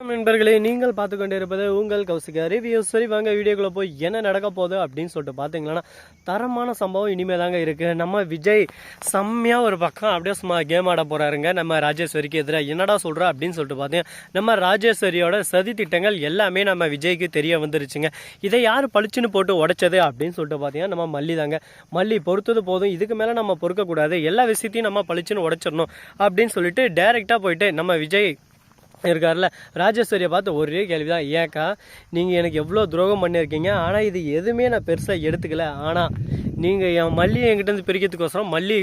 நண்பர்களே, நீங்கள் பார்த்து கொண்டிருப்பது உங்கள் கௌசிகா ரிவ்யூ. சரி வாங்க வீடியோக்குள்ள போய் என்ன நடக்க போகுது அப்படின்னு சொல்லிட்டு பார்த்தீங்கன்னா, தரமான சம்பவம் இனிமேல் தாங்க இருக்குது. நம்ம விஜய் செம்மையாக ஒரு பக்கம் அப்படியே சும்மா கேம் ஆட போகிறாருங்க நம்ம ராஜேஸ்வரிக்கு எதிராக. என்னடா சொல்கிற அப்படின்னு சொல்லிட்டு பார்த்தீங்கன்னா, நம்ம ராஜேஸ்வரியோட சதி திட்டங்கள் எல்லாமே நம்ம விஜய்க்கு தெரிய வந்துருச்சுங்க. இதை யார் பளிச்சுன்னு போட்டு உடைச்சது அப்படின்னு சொல்லிட்டு பார்த்தீங்கன்னா, நம்ம மல்லி தாங்க. மல்லி பொறுத்தது போதும், இதுக்கு மேலே நம்ம பொறுக்கக்கூடாது, எல்லா விஷயத்தையும் நம்ம பளிச்சுன்னு உடைச்சிடணும் அப்படின்னு சொல்லிட்டு டைரெக்டாக போயிட்டு நம்ம விஜய் இருக்கார்ல ராஜேஸ்வரியை பார்த்து ஒரே கேள்வி தான், ஏக்கா நீங்கள் எனக்கு எவ்வளோ துரோகம் பண்ணியிருக்கீங்க, ஆனால் இது எதுவுமே நான் பெருசாக எடுத்துக்கல, ஆனால் நீங்கள் என் மல்லியை என்கிட்ட பிரிக்கிறதுக்கோசரம் மல்லி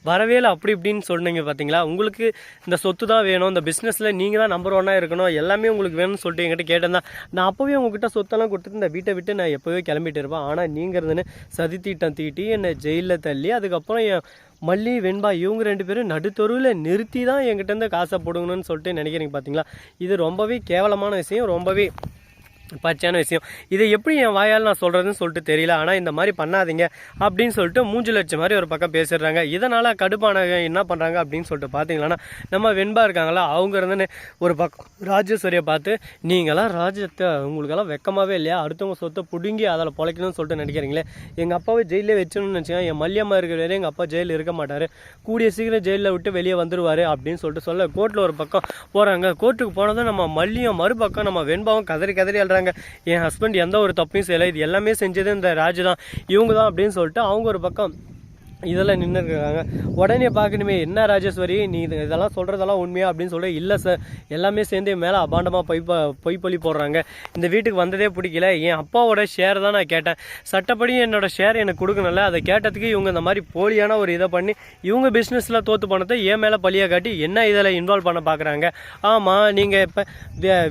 வரவே இல்லை அப்படி இப்படின்னு சொன்னீங்க பார்த்தீங்களா, உங்களுக்கு இந்த சொத்து தான் வேணும், இந்த பிஸ்னஸில் நீங்கள் தான் நம்பர் ஒன்னாக இருக்கணும், எல்லாமே உங்களுக்கு வேணும்னு சொல்லிட்டு என்கிட்ட கேட்டேன். நான் அப்போவே உங்ககிட்ட சொத்தெல்லாம் கொடுத்துட்டு இந்த வீட்டை விட்டு நான் எப்போவே கிளம்பிட்டு இருப்பேன், ஆனால் நீங்கள் இருந்துன்னு சதி தீட்டம் தீட்டி என்னை ஜெயிலில் தள்ளி அதுக்கப்புறம் என் மல்லி வெண்பா இவங்க ரெண்டு பேரும் நடுத்தருவில் நிறுத்தி தான் என்கிட்டருந்து காசை போடுங்கன்னு சொல்லிட்டு நினைக்கிறீங்க பார்த்தீங்களா. இது ரொம்பவே கேவலமான விஷயம், ரொம்பவே பச்சையான விஷயம். இதை எப்படி என் வாயால் நான் சொல்கிறதுன்னு சொல்லிட்டு தெரியல, ஆனால் இந்த மாதிரி பண்ணாதீங்க அப்படின்னு சொல்லிட்டு மூஞ்சி லட்சம் மாதிரி ஒரு பக்கம் பேசிடுறாங்க. இதனால் கடுப்பான என்ன பண்ணுறாங்க அப்படின்னு சொல்லிட்டு பார்த்தீங்கன்னா, நம்ம வெண்பா இருக்காங்களா அவங்க இருந்துன்னு ஒரு பக்கம் ராஜேஸ்வரியை பார்த்து, நீங்களாம் ராஜ்யத்தை உங்களுக்கெல்லாம் வெக்கமாகவே இல்லையா, அடுத்தவங்க சொத்தை பிடுங்கி அதில் பொழைக்கணும்னு சொல்லிட்டு நினைக்கிறீங்களே, எங்கள் அப்பாவை ஜெயிலே வச்சணும்னு நினச்சிங்க, என் மல்லியம்மா இருக்கிற வரையும் எங்கள் அப்பா ஜெயிலில் இருக்க மாட்டார், கூடிய சீக்கிரம் ஜெயிலில் விட்டு வெளியே வந்துடுவார் அப்படின்னு சொல்லிட்டு சொல்ல கோர்ட்டில் ஒரு பக்கம் போகிறாங்க. கோர்ட்டுக்கு போனதும் நம்ம மல்லியும் மறுபக்கம் நம்ம வெண்பாவும் கதறி கதறி அழுறாங்க. என் ஹஸ்பண்ட் எந்த ஒரு தப்பையும் செய்யலை, இது எல்லாமே செஞ்சது இந்த ராஜு தான், இவங்க தான் அப்படின்னு சொல்லிட்டு அவங்க ஒரு பக்கம் இதெல்லாம் நின்று இருக்காங்க. உடனே பார்க்கணுமே, என்ன ராஜேஸ்வரி நீ இதெல்லாம் சொல்கிறதெல்லாம் உண்மையா அப்படின்னு சொல்லி, இல்லை சார் எல்லாமே சேர்ந்து மேலே அபாண்டமாக பொய்ப்பொழி போடுறாங்க, இந்த வீட்டுக்கு வந்ததே பிடிக்கல, என் அப்பாவோட ஷேர் தான் நான் கேட்டேன், சட்டப்படி என்னோட ஷேர் எனக்கு கொடுக்கணும்ல, அதை கேட்டதுக்கு இவங்க இந்த மாதிரி போலியான ஒரு இதை பண்ணி இவங்க பிஸ்னஸில் தோற்று போனதை என் மேலே பழியாக காட்டி என்ன இதில் இன்வால்வ் பண்ண பார்க்குறாங்க. ஆமாம், நீங்கள் இப்போ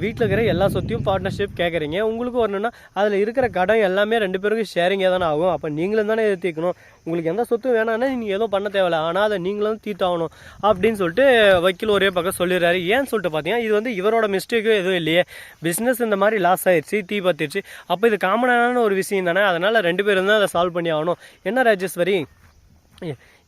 வீட்டில் இருக்கிற எல்லா சொத்தையும் பார்ட்னர்ஷிப் கேட்குறீங்க, உங்களுக்கு வரணும்னா அதில் இருக்கிற கடன் எல்லாமே ரெண்டு பேருக்கும் ஷேரிங்காக தானே ஆகும், அப்போ நீங்களும் தானே தீர்க்கணும், உங்களுக்கு எந்த சொத்தும் வேணான்னா நீங்கள் எதுவும் பண்ண தேவையில்ல, ஆனால் அதை நீங்களும் தீர்த்தாகணும் அப்படின்னு சொல்லிட்டு வக்கீல் ஒரே பக்கம் சொல்லிடுறாரு. ஏன்னு சொல்லிட்டு பார்த்தீங்கன்னா, இது வந்து இவரோட மிஸ்டேக்கும் எதுவும் இல்லையே, பிஸ்னஸ் இந்த மாதிரி லாஸ் ஆயிடுச்சு, தீ பத்திடுச்சு, அப்போ இது காமனான ஒரு விஷயம் தானே, அதனால் ரெண்டு பேரும் தான் அதை சால்வ் பண்ணி ஆகணும். என்ன ராஜேஸ்வரி,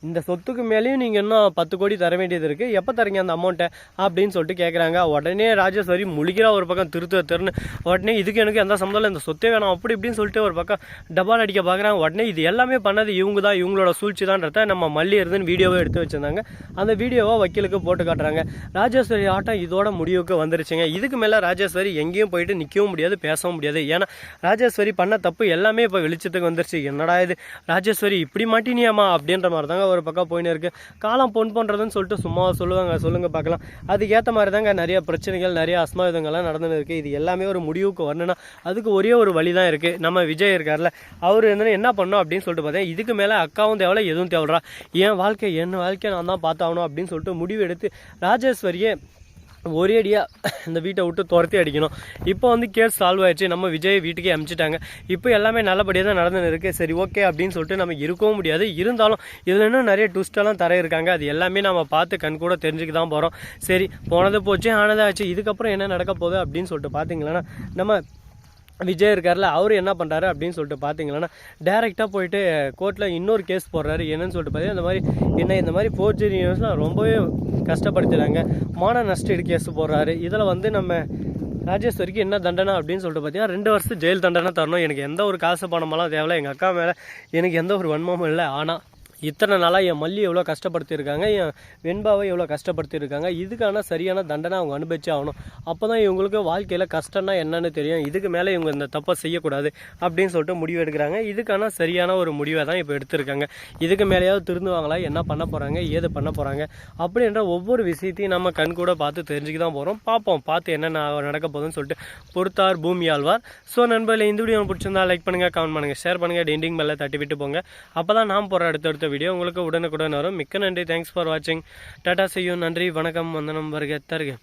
இந்த சொத்துக்கு மேலேயும் நீங்கள் இன்னும் 10 கோடி தர வேண்டியது இருக்குது, எப்போ தரீங்க அந்த அமௌண்ட்டை அப்படின்னு சொல்லிட்டு கேட்குறாங்க. உடனே ராஜேஸ்வரி முழிக்கிறா ஒரு பக்கம் திருன்னு, உடனே இதுக்கு எனக்கு எந்த சம்மந்தம் இல்லை, இந்த சொத்தே வேணாம் அப்படி இப்படின்னு சொல்லிட்டு ஒரு பக்கம் டபால் அடிக்க பார்க்குறாங்க. உடனே இது எல்லாமே பண்ணது இவங்க தான், இவங்களோட சூழ்ச்சி தான்றத நம்ம மல்லி இருந்துன்னு வீடியோவை எடுத்து வச்சுருந்தாங்க. அந்த வீடியோவை வக்கீலுக்கு போட்டு காட்டுறாங்க. ராஜேஸ்வரி ஆட்டம் இதோட முடிவுக்கு வந்துருச்சுங்க. இதுக்கு மேலே ராஜேஸ்வரி எங்கேயும் போயிட்டு நிற்கவும் முடியாது, பேசவும் முடியாது. ஏன்னா ராஜேஸ்வரி பண்ண தப்பு எல்லாமே இப்போ வெளிச்சத்துக்கு வந்துருச்சு. என்னடா இது ராஜேஸ்வரி இப்படி மாட்டினியாமா அப்படின்ற மாதிரி தாங்க ஒரு பக்கம் போயின்னு இருக்கு. காலம் பொன் பண்ணுறதுன்னு சொல்லிட்டு சும்மா சொல்லுவாங்க, சொல்லுங்க பார்க்கலாம். அதுக்கேற்ற மாதிரி தாங்க நிறைய பிரச்சனைகள், நிறைய அசம்பாவிதங்கள்லாம் நடந்துன்னு இருக்குது. இது எல்லாமே ஒரு முடிவுக்கு வரணும்னா அதுக்கு ஒரே ஒரு வழி தான் இருக்குது. நம்ம விஜய் இருக்கார்ல, அவர் என்ன பண்ணணும் அப்படின்னு சொல்லிட்டு பார்த்தேன், இதுக்கு மேலே அக்காவும் தேவையில்ல, எதுவும் தேவைடா, என் வாழ்க்கையை நான் தான் பார்த்தாகணும் அப்படின்னு சொல்லிட்டு முடிவு எடுத்து ராஜேஸ்வரியே ஒரேடியாக இந்த வீட்டை விட்டு துரத்தி அடிக்கணும். இப்போ வந்து கேஸ் சால்வ் ஆயிடுச்சு, நம்ம விஜய் வீட்டுக்கே அனுப்பிச்சிட்டாங்க, இப்போ எல்லாமே நல்லபடியாக தான் நடந்துன்னு இருக்குது. சரி ஓகே அப்படின்னு சொல்லிட்டு நம்ம இருக்கவும் முடியாது, இருந்தாலும் இதில் இன்னும் நிறைய ட்விஸ்டெல்லாம் தர இருக்காங்க, அது எல்லாமே நம்ம பார்த்து கண் கூட தெரிஞ்சுக்க தான் போகிறோம். சரி போனது போச்சு ஆனதாச்சு, இதுக்கப்புறம் என்ன நடக்க போகுது அப்படின்னு சொல்லிட்டு பார்த்தீங்கன்னா, நம்ம விஜய் இருக்கார்ல, அவர் என்ன பண்ணுறாரு அப்படின்னு சொல்லிட்டு பார்த்தீங்கன்னா, டேரெக்டாக போயிட்டு கோர்ட்டில் இன்னொரு கேஸ் போடுறாரு. என்னன்னு சொல்லிட்டு பார்த்தீங்கன்னா, இந்த மாதிரி ஃபோர்ஜரி நியூஸ்லாம் ரொம்பவே கஷ்டப்படுத்துகிறாங்க, மான நஷ்டஈடு கேஸ் போடுறாரு. இதில் வந்து நம்ம ராஜேஸ்வரிக்கு என்ன தண்டனை அப்படின்னு சொல்லிட்டு பார்த்தீங்கன்னா, 2 வருஷம் ஜெயில் தண்டனை தரணும், எனக்கு எந்த ஒரு காசு பணமெல்லாம் தேவையில்ல, எங்கள் அக்கா மேலே எனக்கு எந்த ஒரு வன்மமும் இல்லை, ஆனால் இத்தனை நாளாக என் மல்லி எவ்வளோ கஷ்டப்படுத்தியிருக்காங்க, என் வெண்பாவை எவ்வளோ கஷ்டப்படுத்தியிருக்காங்க, இதுக்கான சரியான தண்டனை அவங்க அனுபவிச்சு ஆகணும். அப்போ தான் இவங்களுக்கு வாழ்க்கையில் கஷ்டம்னா என்னன்னு தெரியும், இதுக்கு மேலே இவங்க இந்த தப்பை செய்யக்கூடாது அப்படின்னு சொல்லிட்டு முடிவு எடுக்கிறாங்க. இதுக்கான சரியான ஒரு முடிவை தான் இப்போ எடுத்திருக்காங்க. இதுக்கு மேலேயாவது திருந்துவாங்களா, என்ன பண்ண போகிறாங்க, ஏது பண்ண போகிறாங்க அப்படின்ற ஒவ்வொரு விஷயத்தையும் நம்ம கண் கூட பார்த்து தெரிஞ்சுக்க தான் போகிறோம். பார்ப்போம், பார்த்து என்ன நடக்க போகுதுன்னு சொல்லிட்டு பொறுத்தார் பூமி ஆழ்வார். ஸோ நண்பர்களே, இந்த வீடியோ பிடிச்சிருந்தா லைக் பண்ணுங்கள், கமெண்ட் பண்ணுங்கள், ஷேர் பண்ணுங்கள், டெண்டிங் மேலே தட்டி விட்டு போங்க. அப்போ தான் நாம் போகிற அடுத்தடுத்த வீடியோ உங்களுக்கு உடனுக்குடன் வரும். மிக்க நன்றி, தேங்க்ஸ் ஃபார் வாட்சிங், டாடா, see you, நன்றி, வணக்கம், வந்தனம், வருக, தருக.